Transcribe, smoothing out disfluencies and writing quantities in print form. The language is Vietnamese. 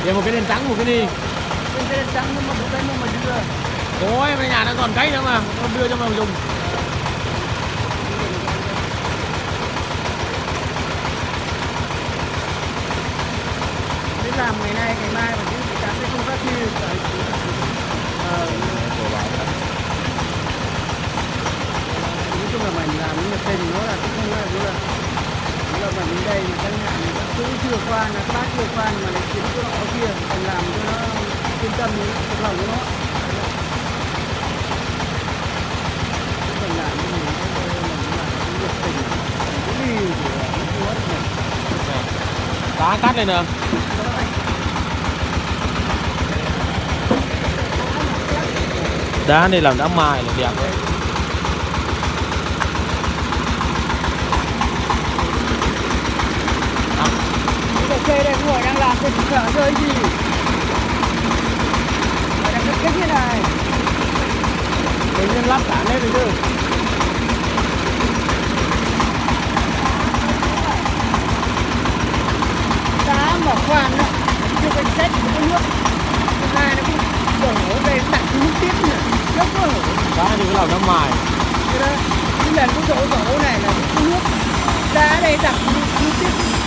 Để một cái đèn trắng một cái đi. Cái đèn trắng nhưng mà có cái mà đưa. Ôi về nhà nó còn cái nữa mà, con đưa cho mà dùng. Để làm ngày nay ngày mai mà chứ chắn cái không phát huy được. Nói chung là mình làm những cái tình nó là cũng không là mà đến đây thì căn nhà này cũng chưa qua là các bác chưa qua mà lại kiếm chỗ nọ kia còn làm cho nó yên tâm cái lòng của nó. Mình làm cái gì nó nhiệt tình cái gì của nó này. Đá cắt lên nè. Đá này làm đá mài là đẹp đấy. Cái xe đây ngồi đang làm cái chợ rơi gì mà đang cái như này Tự nhiên lắp cả lên rồi chứ. đá mở khoan đó chưa cái xét của cái nước hôm nay nó cũng đổ về đặt nước tiếp nữa nước nó hổ Đá thì cái làm đá mài. cái đó cái lần cái chỗ này là cái nước đá đây đặt nước tiếp